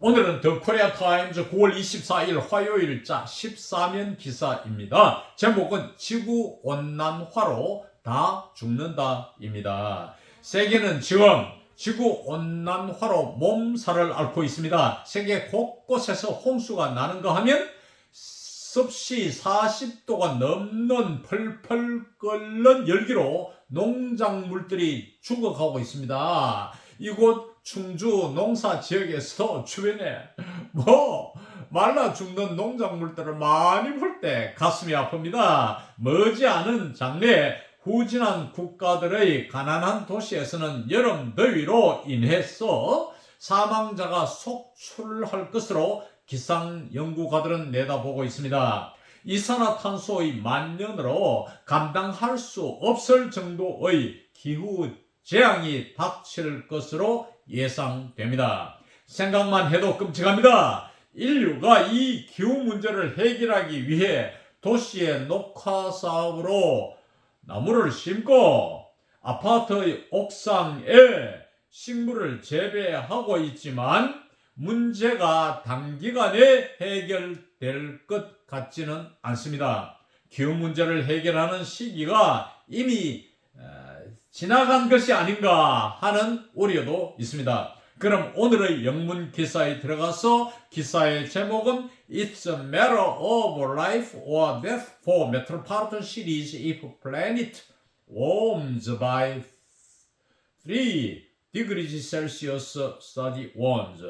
오늘은 더 코리아 타임즈 9월 24일 화요일자 14면 기사입니다. 제목은 지구온난화로 다 죽는다입니다. 세계는 지금 지구온난화로 몸살을 앓고 있습니다. 세계 곳곳에서 홍수가 나는가 하면 습시 40도가 넘는 펄펄 끓는 열기로 농작물들이 죽어가고 있습니다. 이곳 충주 농사 지역에서 주변에 말라 죽는 농작물들을 많이 볼 때 가슴이 아픕니다. 머지않은 장래 후진한 국가들의 가난한 도시에서는 여름 더위로 인해서 사망자가 속출할 것으로 기상 연구가들은 내다보고 있습니다. 이산화탄소의 만연으로 감당할 수 없을 정도의 기후 재앙이 닥칠 것으로 예상됩니다. 생각만 해도 끔찍합니다. 인류가 이 기후 문제를 해결하기 위해 도시의 녹화 사업으로 나무를 심고 아파트의 옥상에 식물을 재배하고 있지만 문제가 단기간에 해결될 것 같지는 않습니다. 기후 문제를 해결하는 시기가 이미 지나간 것이 아닌가 하는 우려도 있습니다. 그럼 오늘의 영문 기사에 들어가서 기사의 제목은 It's a matter of life or death for metropolitan cities if planet warms by 3 degrees Celsius study warns.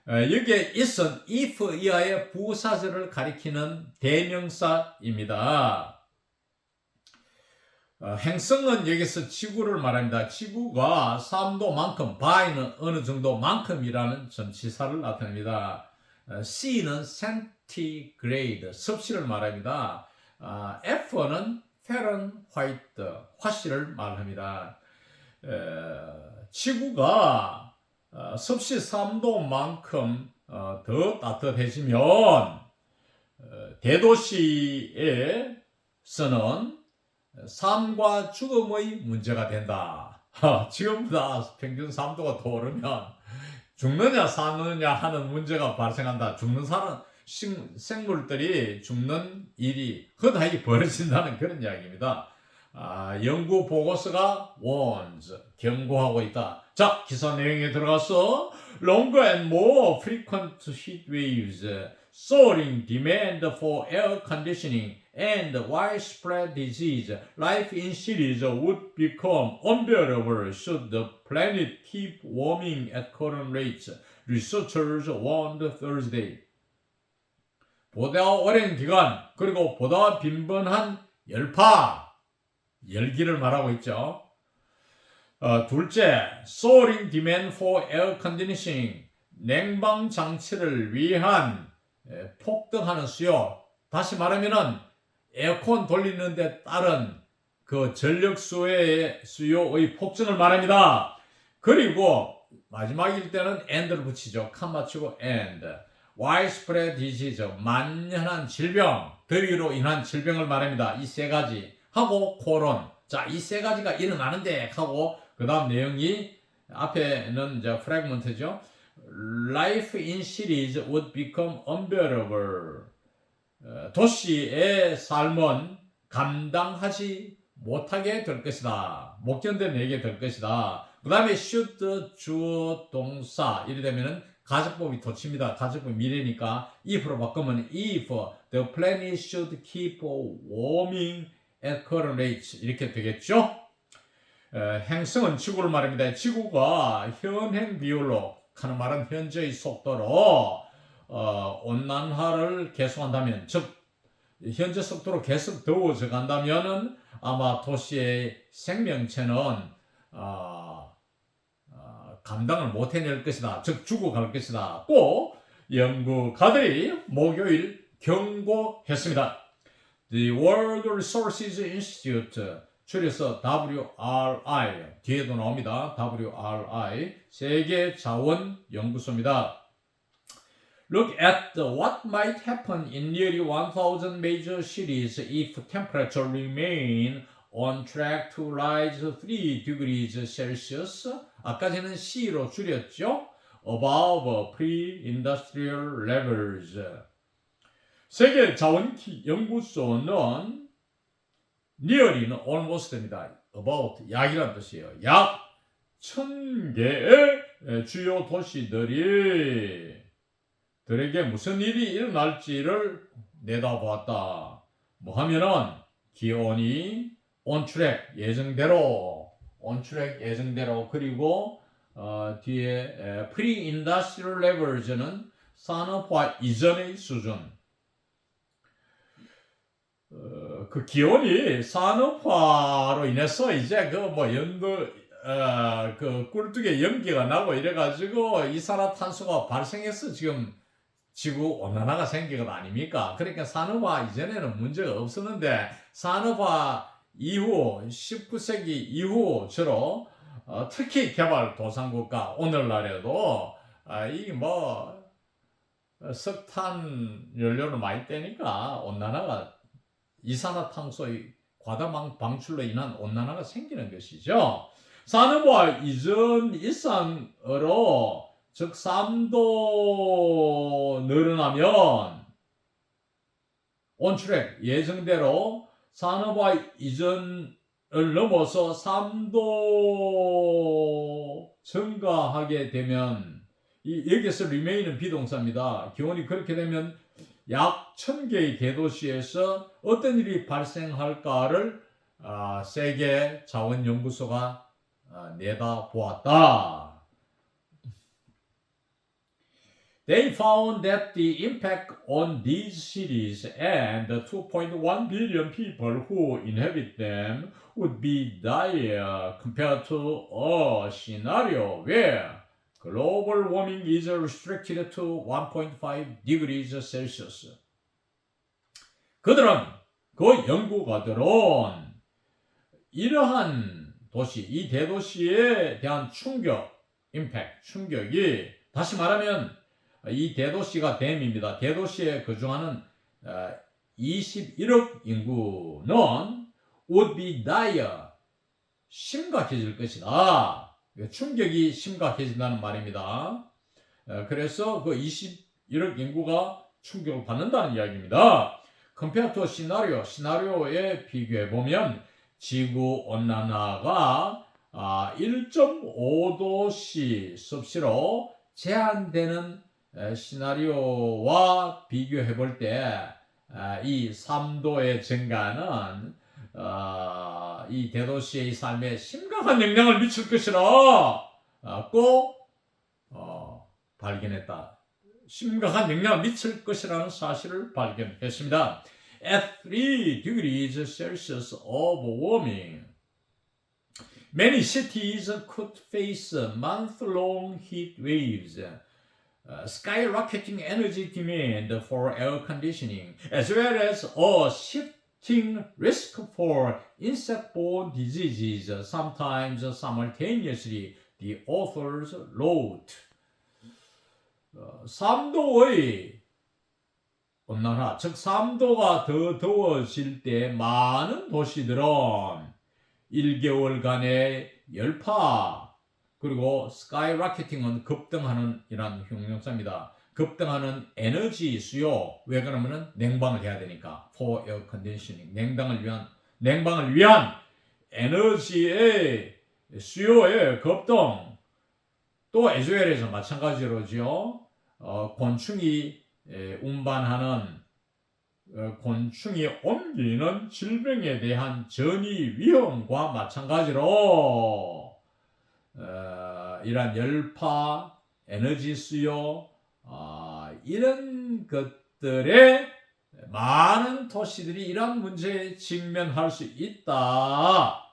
여기에 is은 if 이하의 부사절을 가리키는 대명사입니다. 행성은 여기서 지구를 말합니다. 지구가 3도만큼, by는 어느 정도만큼이라는 전치사를 나타냅니다. C는 centigrade, 섭씨를 말합니다. F는 Fahrenheit, 화씨를 말합니다. 지구가 섭씨 3도만큼 더 따뜻해지면 대도시에서는 삶과 죽음의 문제가 된다. 지금보다 평균 3도가 더 오르면 죽느냐 사느냐 하는 문제가 발생한다. 죽는 생물들이 죽는 일이 허다히 벌어진다는 그런 이야기입니다. 연구 보고서가 warns, 경고하고 있다. 자, 기사 내용에 들어가서 longer and more frequent heat waves, soaring demand for air conditioning, and widespread disease, life in cities would become unbearable should the planet keep warming at current rates, researchers warned Thursday. 보다 오랜 기간, 그리고 보다 빈번한 열기를 말하고 있죠. 둘째, soaring demand for air conditioning, 냉방 장치를 위한 폭등하는 수요. 다시 말하면은 에어컨 돌리는 데 따른 그 전력 수요의 폭증을 말합니다. 그리고 마지막일 때는 and를 붙이죠. 칸 맞추고 and. widespread disease, 만연한 질병, 더위로 인한 질병을 말합니다. 이 세 가지 하고 코론. 자, 이 세 가지가 일어나는데 하고 그 다음 내용이 앞에는 이제 프래그먼트죠. Life in cities would become unbearable. 도시의 삶은 감당하지 못하게 될 것이다. 못 견뎌내게 될 것이다. 그 다음에 should 주어 동사 이래 되면은 가정법이 덧칩니다. 가정법 미래니까 if로 바꾸면 if the planet should keep warming at current rates 이렇게 되겠죠. 행성은 지구를 말합니다. 지구가 현행 비율로 하는 말은 현재의 속도로 온난화를 계속한다면, 즉 현재 속도로 계속 더워져 간다면은 아마 도시의 생명체는 감당을 못 해낼 것이다. 즉 죽어갈 것이다. 꼭 연구가들이 목요일 경고했습니다. The World Resources Institute, 줄여서 WRI, 뒤에도 나옵니다. WRI, 세계자원연구소입니다. Look at what might happen in nearly 1,000 major cities if temperature remain on track to rise 3 degrees Celsius. 아까 전에는 C로 줄였죠. above pre-industrial levels. 세계 자원키 연구소는 nearly는 almost입니다. about 약이라는 뜻이에요. 약 1000개의 주요 도시들이 들에게 무슨 일이 일어날지를 내다보았다. 뭐 하면은 기온이 on track 예정대로 그리고 뒤에 pre-industrial levels는 산업화 이전의 수준. 그 기온이 산업화로 인해서 이제 그 꿀뚝에 연기가 나고 이래가지고 이산화탄소가 발생해서 지금 지구 온난화가 생긴 것 아닙니까? 그러니까 산업화 이전에는 문제가 없었는데 산업화 이후 19세기 이후처럼 특히 개발도상국가 오늘날에도 이 석탄 연료를 많이 떼니까 온난화가 이산화탄소의 과다 방출로 인한 온난화가 생기는 것이죠. 산업화 이전 이상으로 즉 3도 늘어나면 온트랙 예정대로 산업화 이전을 넘어서 3도 증가하게 되면 여기서 remain은 비동사입니다. 기온이 그렇게 되면 약 1000개의 대도시에서 어떤 일이 발생할까를 세계 자원연구소가 내다보았다. They found that the impact on these cities and the 2.1 billion people who inhabit them would be dire compared to a scenario where global warming is restricted to 1.5 degrees Celsius. 그 연구가들은 이러한 도시, 이 대도시에 대한 충격이 다시 말하면 이 대도시가 댐입니다. 대도시에 거주하는 21억 인구는 would be dire, 심각해질 것이다. 충격이 심각해진다는 말입니다. 그래서 그 21억 인구가 충격을 받는다는 이야기입니다. compared to 시나리오에 비교해보면 지구 온난화가 1.5도씨 섭씨로 제한되는 시나리오와 비교해 볼 때 이 3도의 증가는 이 대도시의 삶에 심각한 영향을 미칠 것이라고 발견했다. 심각한 영향을 미칠 것이라는 사실을 발견했습니다. At 3 degrees Celsius of warming, many cities could face month-long heat waves, skyrocketing energy demand for air conditioning, as well as a shifting risk for insect-borne diseases, sometimes simultaneously, the authors wrote. 3도의 온난화, 즉 3도가 더 더워질 때 많은 도시들은 1개월간의 열파, 그리고 스카이라켓팅은 급등하는 이란 형용사입니다. 급등하는 에너지 수요. 왜 그러면은 냉방을 해야 되니까. for air conditioning. 냉방을 위한 에너지의 수요의 급등. 또 에즈웰에서 마찬가지로죠. 곤충이 운반하는 곤충이 옮기는 질병에 대한 전이 위험과 마찬가지로 이런 열파, 에너지 수요, 이런 것들에 많은 도시들이 이런 문제에 직면할 수 있다고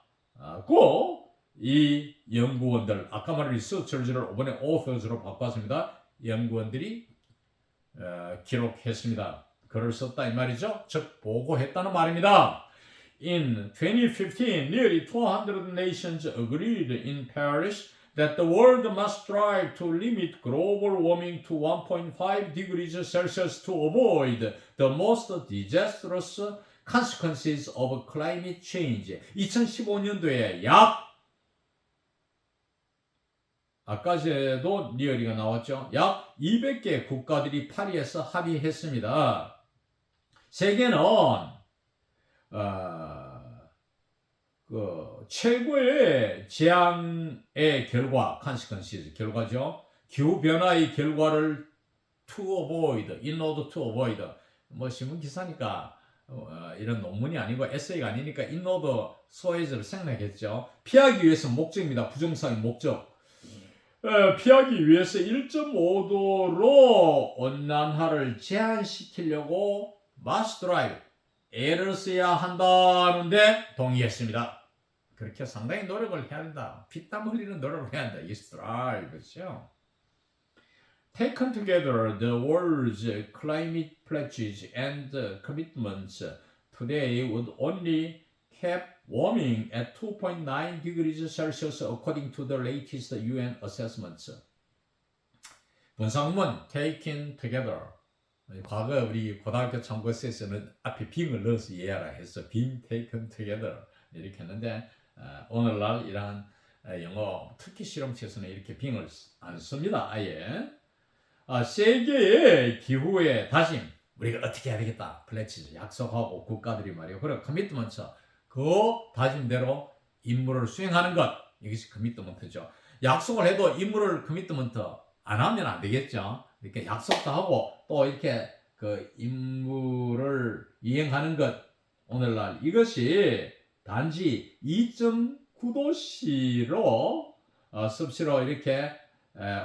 이 연구원들, 아까 말한 리서처즈를 이번에 authors로 바꿨습니다. 연구원들이 기록했습니다. 글을 썼다 이 말이죠. 즉 보고했다는 말입니다. In 2015, nearly 200 nations agreed in Paris that the world must strive to limit global warming to 1.5 degrees Celsius to avoid the most disastrous consequences of climate change. 2015년도에 약 아까 전에도 리얼이가 나왔죠. 약 200개 국가들이 파리에서 합의했습니다. 세계는 최고의 재앙의 결과, consequences, 결과죠. 기후변화의 결과를 to avoid, in order to avoid. 뭐 신문 기사니까 이런 논문이 아니고 에세이가 아니니까 in order so as를 생략했죠. 피하기 위해서 목적입니다. 부정사의 목적. 피하기 위해서 1.5도로 온난화를 제한시키려고 must drive, 애를 써야 한다는데 동의했습니다. 그렇게 상당히 노력을 해야 된다. 피땀 흘리는 노력을 해야 한다. must drive, 그렇죠? Taken together, the world's climate pledges and commitments today would only keep warming at 2.9 degrees Celsius according to the latest UN assessments. 분상문 taken together. 과거 우리 고등학교 참고서에서는 앞에 빙을 넣어서 이해하라 해서 being taken together 이렇게 했는데 오늘날 이러한 영어 특히 실험체에서는 이렇게 빙을 안 씁니다. 아예. 세계의 기후의 다짐, 우리가 어떻게 해야 되겠다, 플래치즈 약속하고 국가들이 말이에요. 그리고 커미트먼트, 그 다짐대로 임무를 수행하는 것, 이것이 커미트먼트죠. 약속을 해도 임무를 커미트먼트 안 하면 안 되겠죠. 이렇게 약속도 하고 또 이렇게 그 임무를 이행하는 것, 오늘날 이것이 단지 2.9도씨로 습시로 이렇게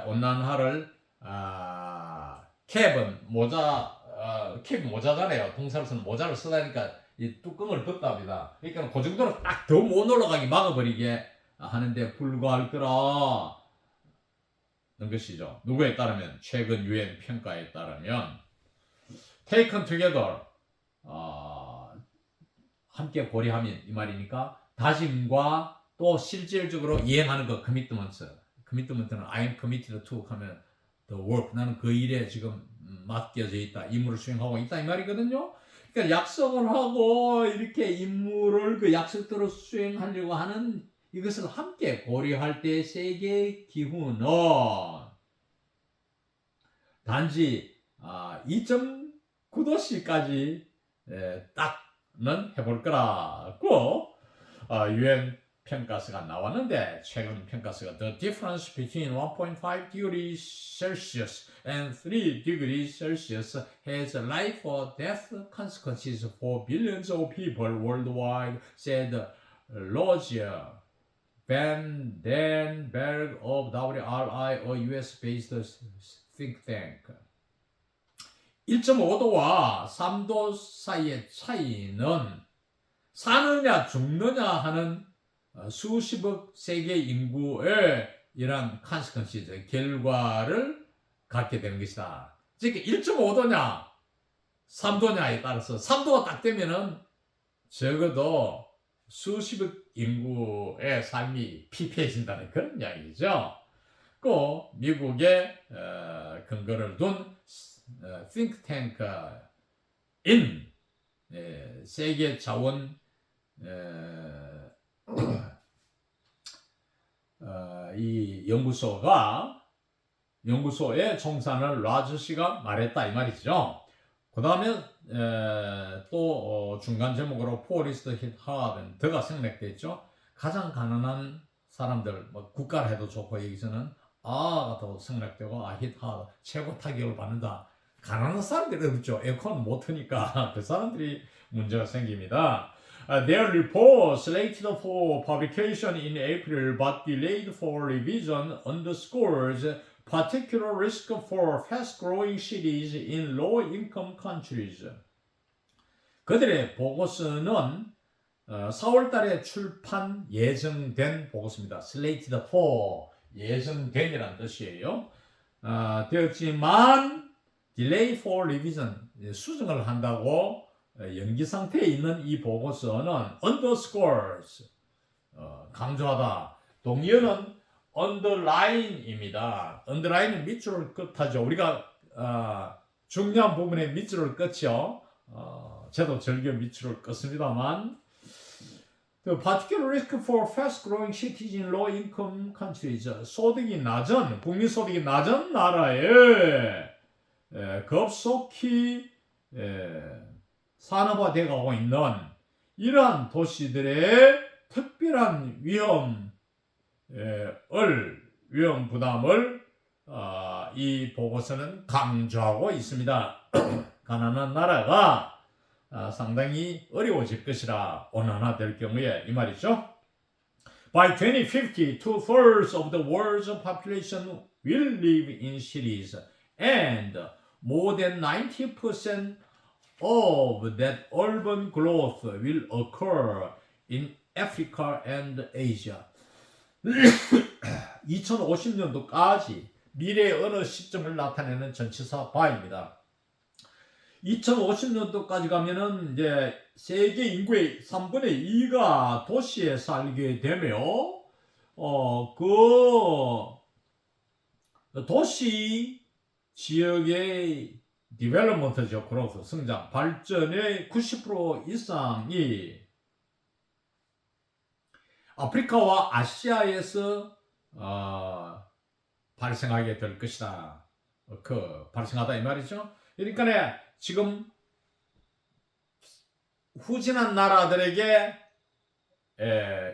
온난화를 캡은 캡 모자잖아요. 동사로서는 모자를 쓰다니까 이 뚜껑을 덮답니다. 그러니까 그 정도로 딱 더 못 올라가게 막아버리게 하는데 불과할 거라는 것이죠. 누구에 따르면 최근 유엔 평가에 따르면 taken together 함께 고려하면 이 말이니까 다짐과 또 실질적으로 이행하는 것 커미트먼트는 I'm committed to 하면 the work, 나는 그 일에 지금 맡겨져 있다, 임무를 수행하고 있다 이 말이거든요. 그러니까 약속을 하고 이렇게 임무를 그 약속대로 수행하려고 하는 이것을 함께 고려할 때 세계 기후는 단지 2.9도씨까지 딱는 해볼 거라고 유엔 평가서가 나왔는데 최근 평가서가 The difference between 1.5 degrees Celsius and 3 degrees Celsius has life or death consequences for billions of people worldwide, said Roger Van Den Berg of WRI, a US-based think tank. 1.5도와 3도 사이의 차이는 사느냐 죽느냐 하는 수십억 세계 인구의 이런 consequences, 결과를 갖게 되는 것이다. 즉 1.5도냐 3도냐에 따라서 3도가 딱 되면은 적어도 수십억 인구의 삶이 피폐해진다는 그런 이야기죠. 그 미국의 근거를 둔 think tank인 세계 자원 이 연구소의 총사는 라즈 씨가 말했다 이 말이죠. 그 다음에 또 중간 제목으로 포리스트 힛 하든 더가 생략돼 있죠. 가장 가난한 사람들, 뭐 국가를 해도 좋고 여기서는 아가 더 생략되고 힛 하든 최고 타격을 받는다. 가난한 사람들이 없죠. 에어컨 못 트니까 그 사람들이 문제가 생깁니다. Their report, slated for publication in April but delayed for revision, underscores particular risk for fast-growing cities in low-income countries. 그들의 보고서는 4월 달에 출판 예정된 보고서입니다. slated for, 예정된이라는 뜻이에요. 되었지만 delay for revision, 수정을 한다고 연기 상태에 있는 이 보고서는 underscores, 강조하다. 동의어는 underline입니다. underline은 밑줄을 끝하죠. 우리가 중요한 부분에 밑줄을 끝죠. 저도 즐겨 밑줄을 긋습니다만 The particular risk for fast-growing cities in low-income countries. 소득이 낮은, 국민 소득이 낮은 나라에 급속히 산업화되어 있는 이러한 도시들의 특별한 위험 부담을 이 보고서는 강조하고 있습니다. 가난한 나라가 상당히 어려워질 것이라 온난화될 경우에 이 말이죠. By 2050, 2/3 of the world's population will live in cities, and more than 90% of that urban growth will occur in Africa and Asia. 2050년도까지 미래의 어느 시점을 나타내는 전치사 바입니다. 2050년도까지 가면은 이제 세계 인구의 3분의 2가 도시에 살게 되며, 도시 지역의 디벨롭먼트죠. 그로서 성장, 발전의 90% 이상이 아프리카와 아시아에서 발생하게 될 것이다. 발생하다 이 말이죠. 그러니까 지금 후진한 나라들에게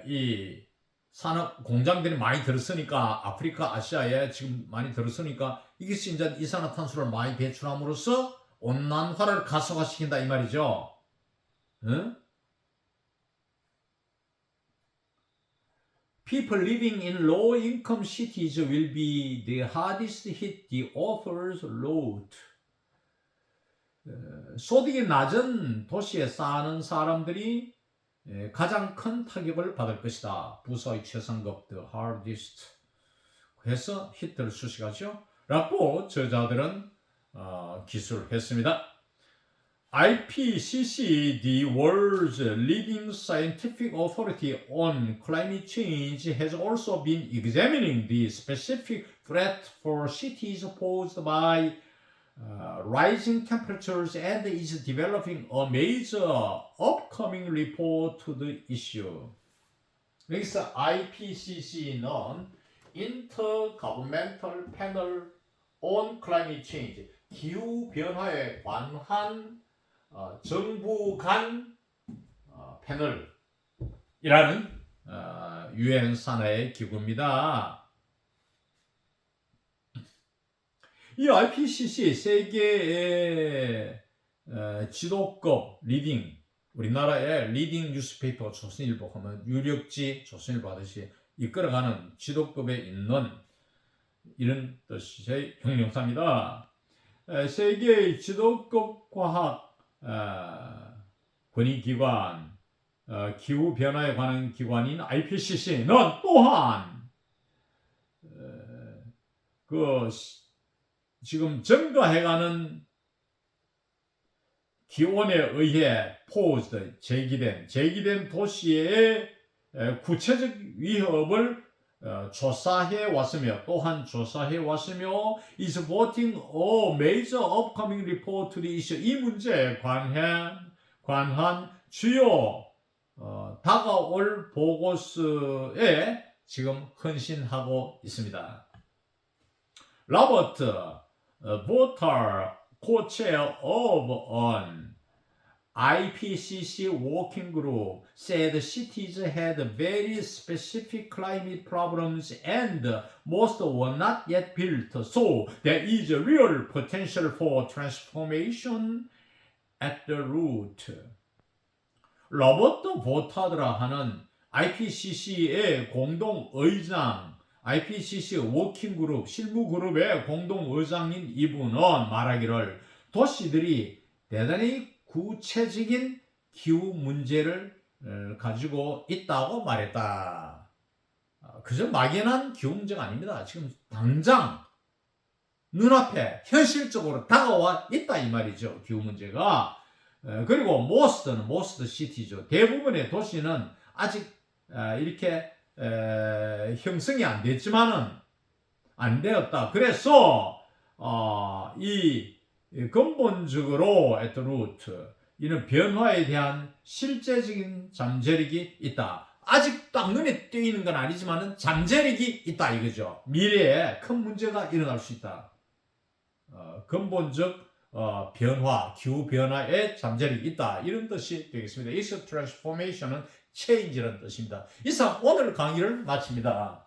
이 산업 공장들이 많이 들었으니까 아프리카, 아시아에 지금 많이 들었으니까 이것이 이제 이산화탄소를 많이 배출함으로써 온난화를 가속화시킨다 이 말이죠. 응? People living in low-income cities will be the hardest hit, the authors wrote. 소득이 낮은 도시에 사는 사람들이 가장 큰 타격을 받을 것이다. 부서의 최상급, the hardest. 해서 히트를 수식하죠. 라고 저자들은 기술했습니다. IPCC, the world's leading scientific authority on climate change, has also been examining the specific threat for cities posed by rising temperatures and is developing a major upcoming report to the issue. 여기서 IPCC는 Intergovernmental Panel on Climate Change, 기후 변화에 관한 정부 간 패널이라는 유엔 산하의 기구입니다. 이 IPCC 세계의 지도급 리딩, 우리나라의 리딩 뉴스페이퍼 조선일보 하면 유력지 조선일보 하듯이 이끌어가는 지도급에 있는 이런 뜻의 형용사입니다. 세계의 지도급 과학 권위기관, 기후변화에 관한 기관인 IPCC는 또한 지금 증가해가는 기온에 의해 제기된 도시의 구체적 위협을 조사해 왔으며 is voting a major upcoming report to the issue. 이 문제에 관한 주요 다가올 보고서에 지금 헌신하고 있습니다. 로버트 보탈 co-chair of an IPCC working group said cities had very specific climate problems and most were not yet built, so there is a real potential for transformation at the root. 로버트 보타드라 하는 IPCC의 공동의장, IPCC 워킹그룹, 실무그룹의 공동의장인 이분은 말하기를 도시들이 대단히 구체적인 기후 문제를 가지고 있다고 말했다. 그저 막연한 기후 문제가 아닙니다. 지금 당장 눈앞에 현실적으로 다가와 있다 이 말이죠. 기후 문제가. 그리고 most city죠. 대부분의 도시는 아직 이렇게 형성이 안 됐지만은 안 되었다. 그래서 이 근본적으로 at root 이런 변화에 대한 실제적인 잠재력이 있다. 아직 딱 눈에 띄는 건 아니지만 잠재력이 있다 이거죠. 미래에 큰 문제가 일어날 수 있다. 근본적 변화, 기후 변화에 잠재력이 있다. 이런 뜻이 되겠습니다. is transformation은 change라는 뜻입니다. 이상 오늘 강의를 마칩니다.